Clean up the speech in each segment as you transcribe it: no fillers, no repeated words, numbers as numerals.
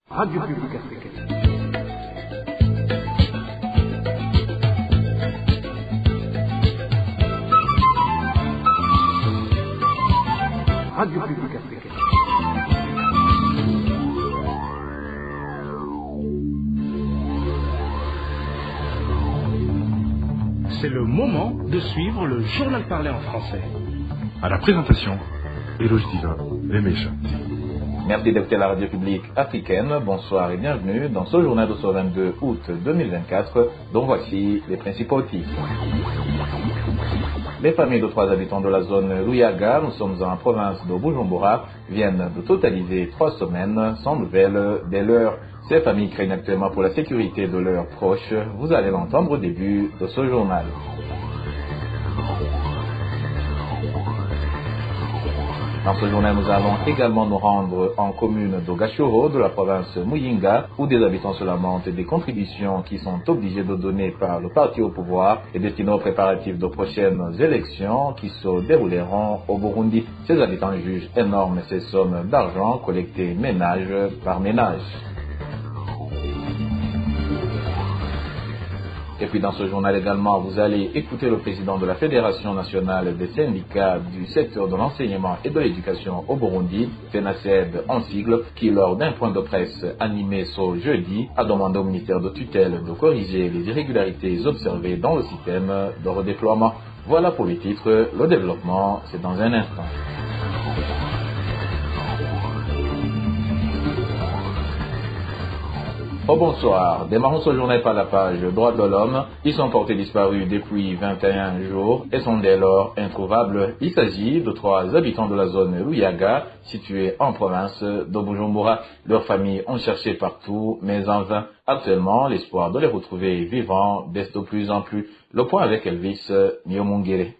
Radio Publique Africaine. Radio Publique Africaine. C'est le moment de suivre le journal parlé en français. À la présentation, Eloge Diva, les méchants. Merci d'écouter la radio publique africaine. Bonsoir et bienvenue dans ce journal de ce 22 août 2024, dont voici les principaux titres. Les familles de 3 habitants de la zone Luyaga, nous sommes en province de Bujumbura, viennent de totaliser 3 semaines sans nouvelles des leurs. Ces familles craignent actuellement pour la sécurité de leurs proches. Vous allez l'entendre au début de ce journal. Dans ce journal, nous allons également nous rendre en commune de Gashoro, de la province Muyinga, où des habitants se lamentent des contributions qui sont obligés de donner par le parti au pouvoir et destinées aux préparatifs de prochaines élections qui se dérouleront au Burundi. Ces habitants jugent énormes ces sommes d'argent collectées ménage par ménage. Et puis dans ce journal également, vous allez écouter le président de la Fédération nationale des syndicats du secteur de l'enseignement et de l'éducation au Burundi, FENASED en sigle, qui lors d'un point de presse animé ce jeudi, a demandé au ministère de tutelle de corriger les irrégularités observées dans le système de redéploiement. Voilà pour les titres, le développement c'est dans un instant. Oh bonsoir, démarrons ce journal par la page Droits de l'homme. Ils sont portés disparus depuis 21 jours et sont dès lors introuvables. Il s'agit de 3 habitants de la zone Luyaga, située en province de Bujumbura. Leurs familles ont cherché partout, mais en vain. Actuellement, l'espoir de les retrouver vivants baisse de plus en plus. Le point avec Elvis Niomungere.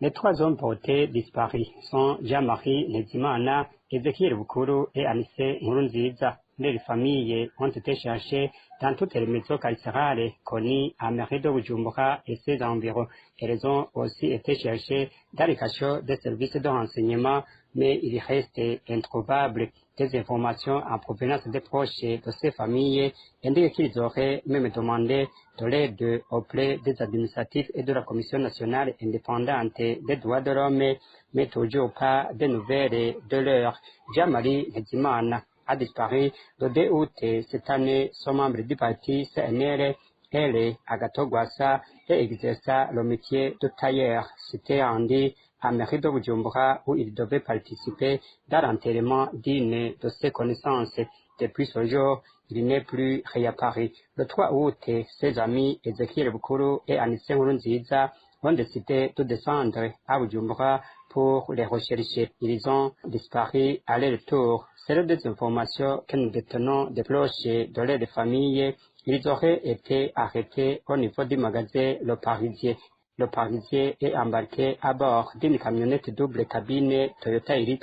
Les 3 hommes portés disparus sont Jean-Marie Nezimana, Ezekiel Bukuru et Anissé Nkurunziza. Les familles ont été cherchées dans toutes les maisons carcérales connues à mairie de Bujumbura et ses environs. Elles ont aussi été cherchées dans les cachots des services de renseignement, mais il reste introuvable. Des informations en provenance des proches de ces familles indiquent qu'ils auraient même demandé de l'aide auprès des administratifs et de la Commission nationale indépendante des droits de l'homme, mais toujours pas de nouvelles de leur. Jean-Marie Nezimana a disparu le 2 août cette année. Son membre du parti CNL, elle, Agathon Rwasa, et exerça le métier de tailleur. C'était rendu à mairie de Bujumbura où il devait participer dans l'enterrement d'une de ses connaissances. Depuis ce jour, il n'est plus réapparu. Le 3 août, ses amis Ezekiel Bukuru et Anissé Nkurunziza ont décidé de descendre à Bujumbura pour les rechercher. Ils ont disparu à leur tour. Selon des informations que nous détenons des proches de leurs familles, ils auraient été arrêtés au niveau du magasin Le Parisien. Le Parisien est embarqué à bord d'une camionnette double cabine Toyota Hilux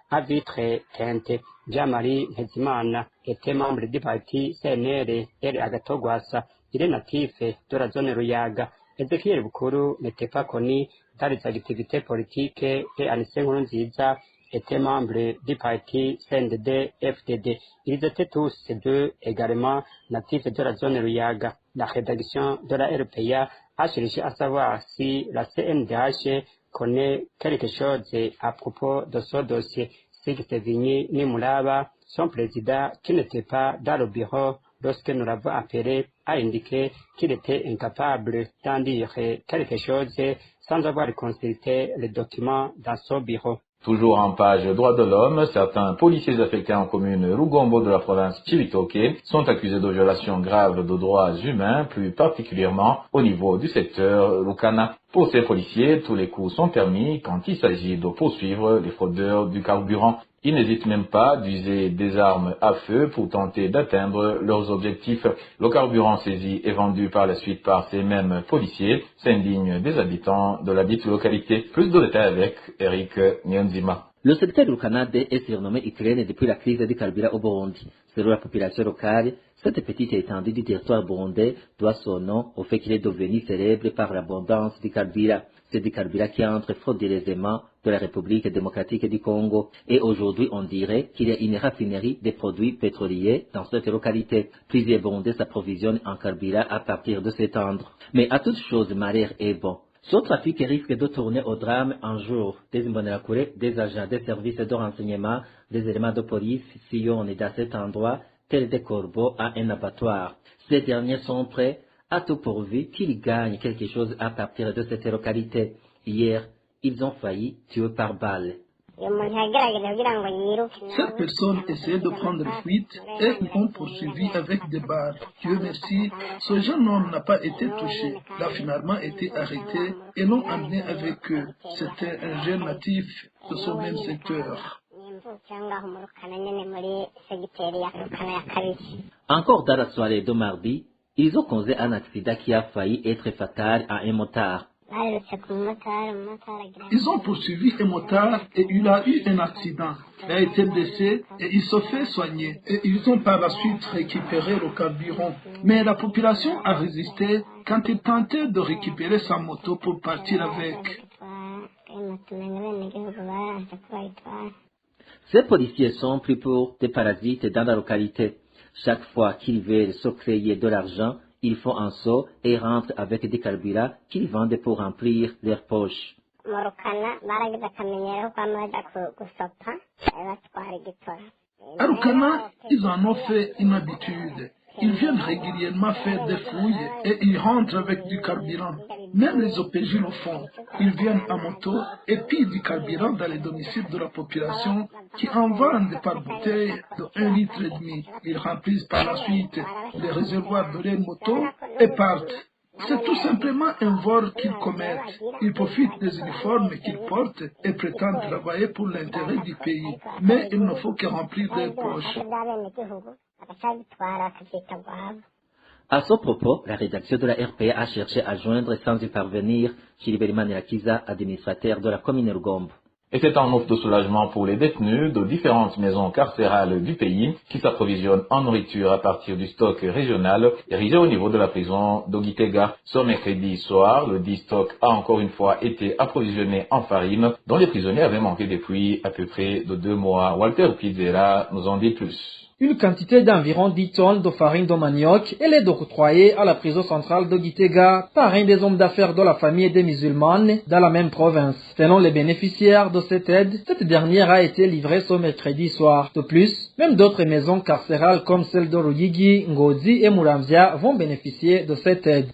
à vitres teintées. Jean-Marie Nezimana était membre du parti CNL et Agathon Rwasa. Il est natif de la zone Ruyaga. Ezekiel Bukuru n'était pas connu dans les activités politiques et Anissé Nkurunziza était membre du parti CNDD-FDD. Ils étaient tous ces deux également natifs de la zone Ruyaga. La rédaction de la RPA a cherché à savoir si la CNDH connaît quelque chose à propos de ce dossier. Sigistevigny Nimulaba, son président, qui n'était pas dans le bureau lorsque nous l'avons appelé, a indiqué qu'il était incapable d'en dire quelque chose sans avoir consulté les documents dans son bureau. Toujours en page droits de l'homme, certains policiers affectés en commune Rugombo de la province Chibitoke sont accusés de violations graves de droits humains, plus particulièrement au niveau du secteur Lukana. Pour ces policiers, tous les coups sont permis quand il s'agit de poursuivre les fraudeurs du carburant. Ils n'hésitent même pas d'user des armes à feu pour tenter d'atteindre leurs objectifs. Le carburant saisi et vendu par la suite par ces mêmes policiers s'indigne des habitants de la dite localité. Plus de détails avec Eric Nyonzima. Le secteur du Canada est surnommé Ukraine depuis la crise du carburant au Burundi. Selon la population locale, cette petite étendue du territoire burundais doit son nom au fait qu'il est devenu célèbre par l'abondance du carburant. C'est du carburant qui entre frauduleusement de la République démocratique du Congo. Et aujourd'hui, on dirait qu'il y a une raffinerie des produits pétroliers dans cette localité. Plusieurs Burundais s'approvisionnent en carburant à partir de cet endroit. Mais à toute chose, malheur est bon. Ce trafic risque de tourner au drame un jour. Des Imbonerakure, des agents des services de renseignement, des éléments de police sillonnent dans cet endroit, tels des corbeaux à un abattoir. Ces derniers sont prêts à tout pourvu qu'ils gagnent quelque chose à partir de cette localité. Hier, ils ont failli tuer par balle. Cette personne essayait de prendre fuite et ils ont poursuivi avec des balles. Dieu merci, ce jeune homme n'a pas été touché. Il a finalement été arrêté et l'ont emmené avec eux. C'était un jeune natif de ce même secteur. Encore dans la soirée de mardi, ils ont causé un accident qui a failli être fatal à un motard. Ils ont poursuivi un motard et il a eu un accident. Il a été blessé et il se fait soigner. Et ils ont par la suite récupéré le carburant. Mais la population a résisté quand il tentait de récupérer sa moto pour partir avec. Ces policiers sont pris pour des parasites dans la localité. Chaque fois qu'ils veulent se créer de l'argent, ils font un saut et rentrent avec des carburants qu'ils vendent pour remplir leurs poches. À Rukana, ils en ont fait une habitude. Ils viennent régulièrement faire des fouilles et ils rentrent avec du carburant. Même les OPJ le font. Ils viennent à moto et pillent du carburant dans les domiciles de la population qui en vendent par bouteille de 1,5 litre. Ils remplissent par la suite les réservoirs de leurs motos et partent. C'est tout simplement un vol qu'ils commettent. Ils profitent des uniformes qu'ils portent et prétendent travailler pour l'intérêt du pays. Mais il ne faut que remplir leurs poches. À ce propos, la rédaction de la RPA a cherché à joindre sans y parvenir Gilbert Manirakiza, administrateur de la commune Rugombo. Et c'est un offre de soulagement pour les détenus de différentes maisons carcérales du pays qui s'approvisionnent en nourriture à partir du stock régional érigé au niveau de la prison d'Ogitega. Ce mercredi soir, le dit stock a encore une fois été approvisionné en farine dont les prisonniers avaient manqué depuis à peu près de 2 mois. Walter Pizzera nous en dit plus. Une quantité d'environ 10 tonnes de farine de manioc est octroyée à la prison centrale de Gitega par un des hommes d'affaires de la famille des musulmanes dans la même province. Selon les bénéficiaires de cette aide, cette dernière a été livrée ce mercredi soir. De plus, même d'autres maisons carcérales comme celle de Ruyigi, Ngozi et Muramvia vont bénéficier de cette aide.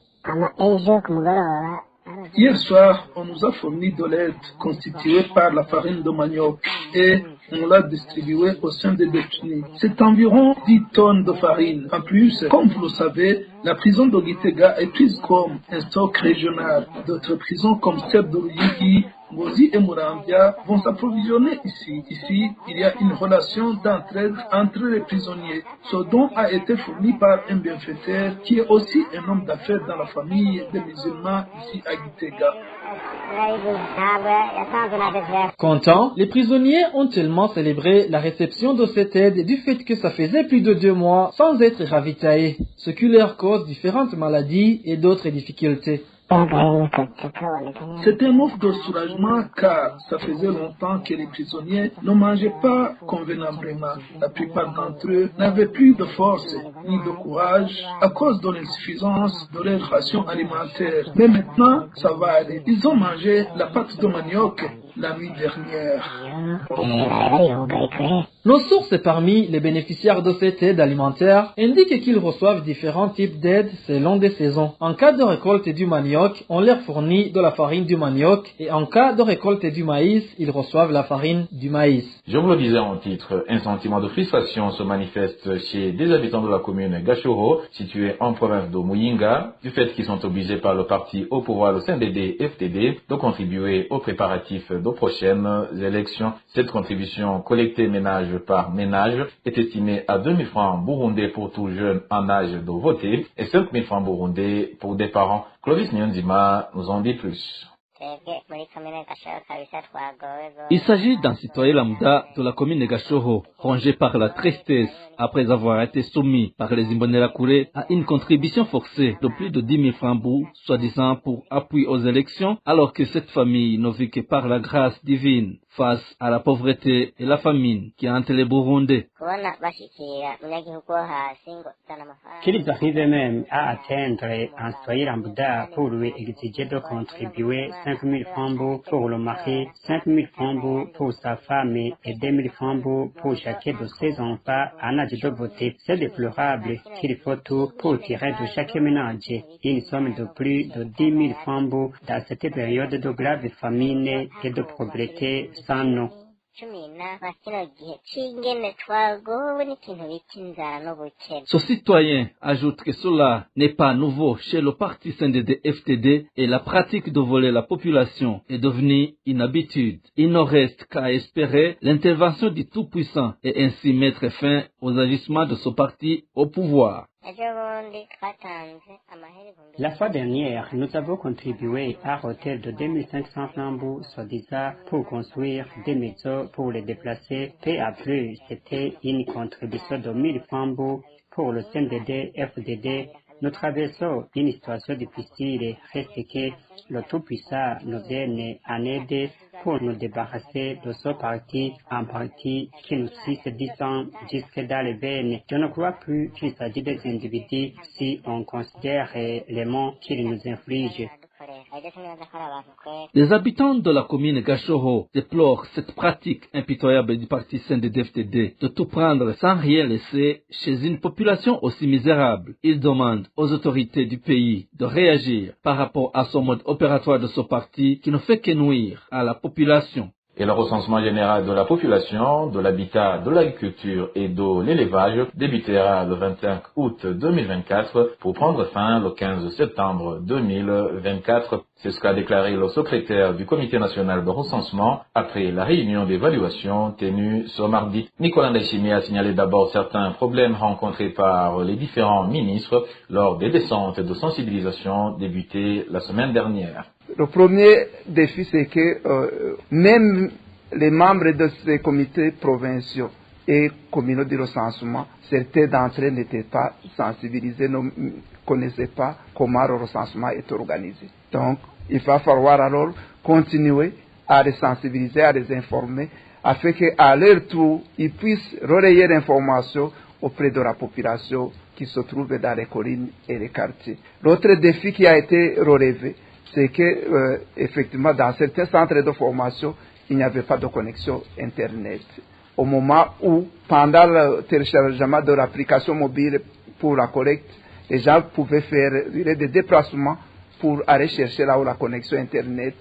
Hier soir, on nous a fourni de l'aide constituée par la farine de manioc et on l'a distribuée au sein des détenus. C'est environ 10 tonnes de farine. En plus, comme vous le savez, la prison de Gitega est prise comme un stock régional. D'autres prisons comme celle de Ruyigi, Ngozi et Muramvia vont s'approvisionner ici. Ici, il y a une relation d'entraide entre les prisonniers. Ce don a été fourni par un bienfaiteur qui est aussi un homme d'affaires dans la famille des musulmans ici à Gitega. Contents, les prisonniers ont tellement célébré la réception de cette aide du fait que ça faisait plus de 2 mois sans être ravitaillés, ce qui leur cause différentes maladies et d'autres difficultés. C'est un offre de soulagement car ça faisait longtemps que les prisonniers ne mangeaient pas convenablement. La plupart d'entre eux n'avaient plus de force ni de courage à cause de l'insuffisance de leur ration alimentaire. Mais maintenant, ça va aller. Ils ont mangé la pâte de manioc la nuit dernière. Nos sources parmi les bénéficiaires de cette aide alimentaire indiquent qu'ils reçoivent différents types d'aides selon des saisons. En cas de récolte du manioc, on leur fournit de la farine du manioc et en cas de récolte du maïs, ils reçoivent la farine du maïs. Je vous le disais en titre, un sentiment de frustration se manifeste chez des habitants de la commune Gachoro, située en province de Muyinga, du fait qu'ils sont obligés par le parti au pouvoir, le CNDD-FDD, de contribuer aux préparatifs de prochaines élections. Cette contribution collectée ménage par ménage est estimée à 2 000 francs burundais pour tout jeune en âge de voter et 5 000 francs burundais pour des parents. Clovis Nyonzima nous en dit plus. Il s'agit d'un citoyen lambda de la commune Gashoho, rongé par la tristesse après avoir été soumis par les Imbonerakure à une contribution forcée de plus de 10 000 francs bou, soi-disant pour appui aux élections, alors que cette famille ne vit que par la grâce divine face à la pauvreté et la famine qui hantent les Burundais. Qu'ils arrivent même à atteindre un citoyen lambda pour lui exiger de contribuer 5 000 francs pour le mari, 5 000 francs pour sa femme et 2 000 francs pour chacun de ses enfants en âge de voter. C'est déplorable qu'il faut tout pour tirer de chaque ménage une somme de plus de 10 000 francs dans cette période de grave famine et de pauvreté sans nom. Ce citoyen ajoute que cela n'est pas nouveau chez le parti CNDD-FDD et la pratique de voler la population est devenue une habitude. Il ne reste qu'à espérer l'intervention du Tout-Puissant et ainsi mettre fin aux agissements de ce parti au pouvoir. La fois dernière, nous avons contribué à hauteur de 2500 francs, soi-disant, pour construire des maisons pour les déplacer. Peu après, c'était une contribution de 1000 francs pour le CNDD-FDD. Nous traversons une situation difficile, reste que le Tout-Puissant nous vienne en aide pour nous débarrasser de ce parti, un parti qui nous suit 10 ans jusque dans les veines. Je ne crois plus qu'il s'agit des individus si on considère les maux qu'ils nous infligent. Les habitants de la commune Gashoho déplorent cette pratique impitoyable du parti CNDD-FDD de tout prendre sans rien laisser chez une population aussi misérable. Ils demandent aux autorités du pays de réagir par rapport à ce mode opératoire de ce parti qui ne fait que nuire à la population. Et le recensement général de la population, de l'habitat, de l'agriculture et de l'élevage débutera le 25 août 2024 pour prendre fin le 15 septembre 2024. C'est ce qu'a déclaré le secrétaire du Comité national de recensement après la réunion d'évaluation tenue ce mardi. Nicolas Ndayishimiye a signalé d'abord certains problèmes rencontrés par les différents ministres lors des descentes de sensibilisation débutées la semaine dernière. Le premier défi, c'est que même les membres de ces comités provinciaux et communaux de recensement, certains d'entre eux n'étaient pas sensibilisés, ne connaissaient pas comment le recensement est organisé. Donc, il va falloir alors continuer à les sensibiliser, à les informer, afin qu'à leur tour, ils puissent relayer l'information auprès de la population qui se trouve dans les collines et les quartiers. L'autre défi qui a été relevé, c'est que effectivement dans certains centres de formation, il n'y avait pas de connexion Internet. Au moment où, pendant le téléchargement de l'application mobile pour la collecte, les gens pouvaient faire des déplacements pour aller chercher là où la connexion Internet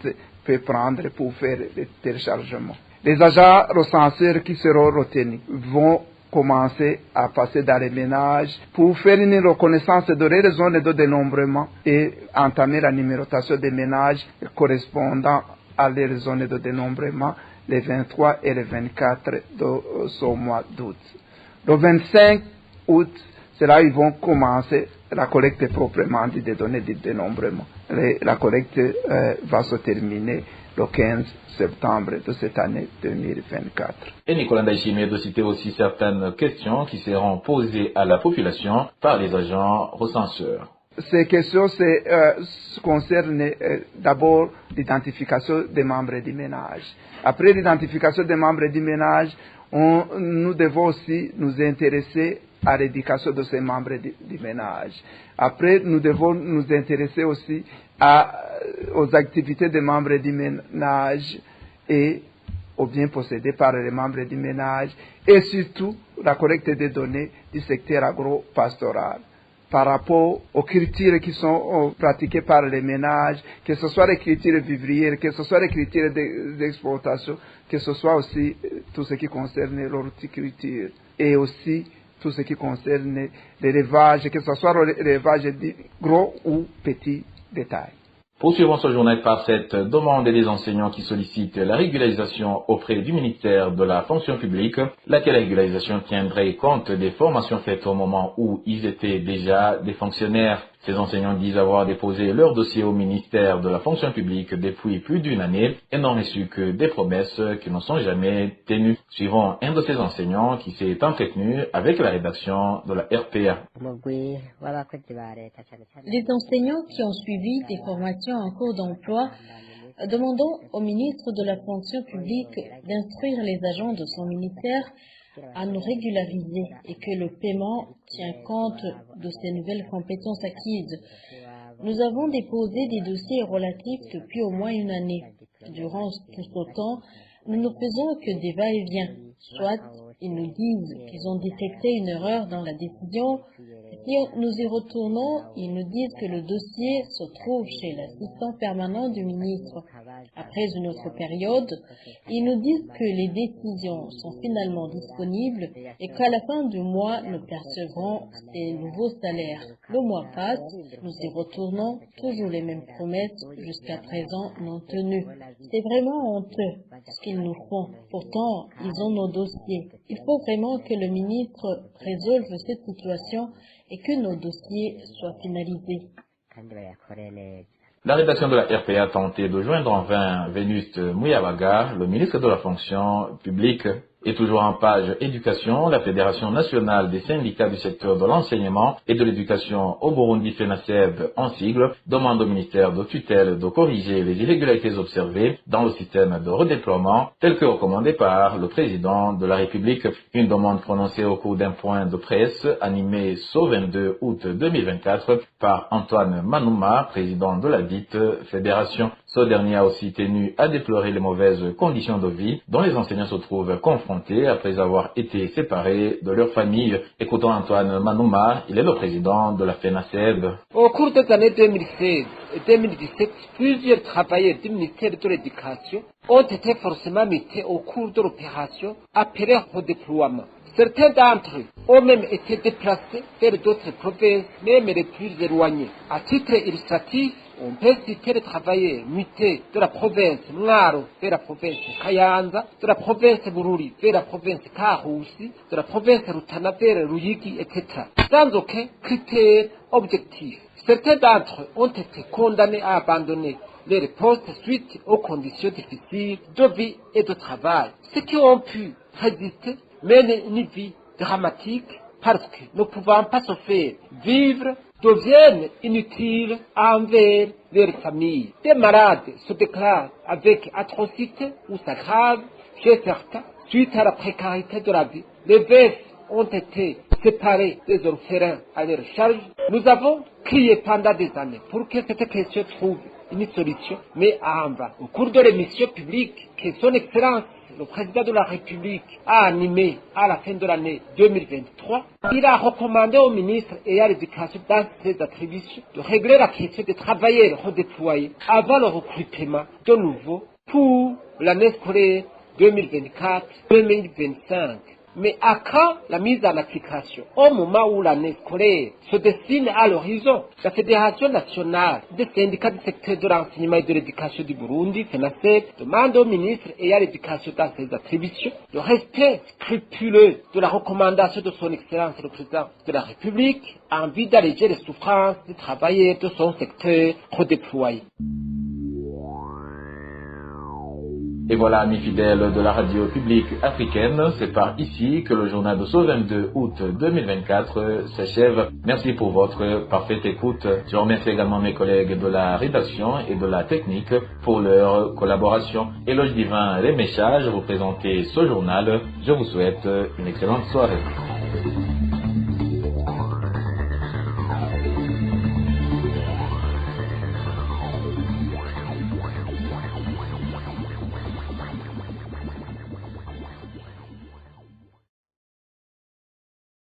peut prendre pour faire le téléchargement. Les agents recenseurs qui seront retenus vont commencer à passer dans les ménages pour faire une reconnaissance de les zones de dénombrement et entamer la numérotation des ménages correspondant à les zones de dénombrement les 23 et les 24 de ce mois d'août. Le 25 août, c'est là qu'ils vont commencer la collecte proprement dite des données de dénombrement. La collecte va se terminer le 15 septembre de cette année 2024. Et Nicolas Ndayishimiye de citer aussi certaines questions qui seront posées à la population par les agents recenseurs. Ces questions concernent d'abord l'identification des membres du ménage. Après l'identification des membres du ménage, nous devons aussi nous intéresser à l'éducation de ces membres du ménage. Après, nous devons nous intéresser aussi aux activités des membres du ménage et aux biens possédés par les membres du ménage et surtout la collecte des données du secteur agro-pastoral par rapport aux cultures qui sont pratiquées par les ménages, que ce soit les cultures vivrières, que ce soit les cultures d'exportation, que ce soit aussi tout ce qui concerne l'horticulture et aussi tout ce qui concerne l'élevage, que ce soit l'élevage de gros ou petit détail. Poursuivons ce journal par cette demande des enseignants qui sollicitent la régularisation auprès du ministère de la fonction publique, laquelle régularisation tiendrait compte des formations faites au moment où ils étaient déjà des fonctionnaires. Ces enseignants disent avoir déposé leur dossier au ministère de la fonction publique depuis plus d'une année et n'ont reçu que des promesses qui ne sont jamais tenues. Suivant un de ces enseignants qui s'est entretenu avec la rédaction de la RPA. Les enseignants qui ont suivi des formations en cours d'emploi demandons au ministre de la fonction publique d'instruire les agents de son ministère à nous régulariser et que le paiement tient compte de ces nouvelles compétences acquises. Nous avons déposé des dossiers relatifs depuis au moins une année. Durant tout ce temps, nous ne faisons que des va-et-vient. Soit ils nous disent qu'ils ont détecté une erreur dans la décision. Si nous y retournons, ils nous disent que le dossier se trouve chez l'assistant permanent du ministre. Après une autre période, ils nous disent que les décisions sont finalement disponibles et qu'à la fin du mois, nous percevrons ces nouveaux salaires. Le mois passe, nous y retournons, toujours les mêmes promesses, jusqu'à présent non tenues. C'est vraiment honteux ce qu'ils nous font. Pourtant, ils ont nos dossiers. Il faut vraiment que le ministre résolve cette situation et que nos dossiers soient finalisés. La rédaction de la RPA a tenté de joindre en vain Vénuste Mouyabaga, le ministre de la fonction publique. Et toujours en page éducation, la Fédération nationale des syndicats du secteur de l'enseignement et de l'éducation au Burundi, FENASEB en sigle, demande au ministère de tutelle de corriger les irrégularités observées dans le système de redéploiement tel que recommandé par le président de la République. Une demande prononcée au cours d'un point de presse animé ce 22 août 2024 par Antoine Manouma, président de la dite fédération. Ce dernier a aussi tenu à déplorer les mauvaises conditions de vie dont les enseignants se trouvent confrontés après avoir été séparés de leur famille. Écoutons Antoine Manouma, il est le président de la FENASEB. Au cours des années 2016 et 2017, plusieurs travailleurs du ministère de l'Éducation ont été forcément mis au cours de l'opération appelée redéploiement. Certains d'entre eux ont même été déplacés vers d'autres provinces, même les plus éloignées. À titre illustratif, on peut citer les travailleurs mutés de la province Mwaro vers la province Kayanza, de la province Bururi vers la province Kahusi, de la province Rutana vers Ruyigi, etc. Sans aucun critère objectif. Certains d'entre eux ont été condamnés à abandonner leurs postes suite aux conditions difficiles de vie et de travail. Ceux qui ont pu résister mènent une vie dramatique parce que ne pouvant pas se faire vivre, deviennent inutiles envers leurs familles. Des malades se déclarent avec atrocité ou s'aggravent chez certains suite à la précarité de la vie. Les veufs ont été séparés des orphelins à leur charge. Nous avons crié pendant des années pour que cette question trouve une solution, mais en vain. Au cours de l'émission publique que son Excellence le président de la République a animé à la fin de l'année 2023, il a recommandé au ministre et à l'éducation dans ses attributions de régler la question des travailleurs redéployés avant le recrutement de nouveau pour l'année scolaire 2024-2025. Mais à quand la mise en application? Au moment où l'année scolaire se dessine à l'horizon, la Fédération nationale des syndicats du secteur de l'enseignement et de l'éducation du Burundi, FENASEB, demande au ministre et à l'éducation dans ses attributions le respect scrupuleux de la recommandation de son Excellence le Président de la République en vue d'alléger les souffrances des travailleurs de son secteur redéployés. Et voilà, amis fidèles de la radio publique africaine, c'est par ici que le journal de ce 22 août 2024 s'achève. Merci pour votre parfaite écoute. Je remercie également mes collègues de la rédaction et de la technique pour leur collaboration. Éloge Divin Rémécha, je vous présentais ce journal. Je vous souhaite une excellente soirée.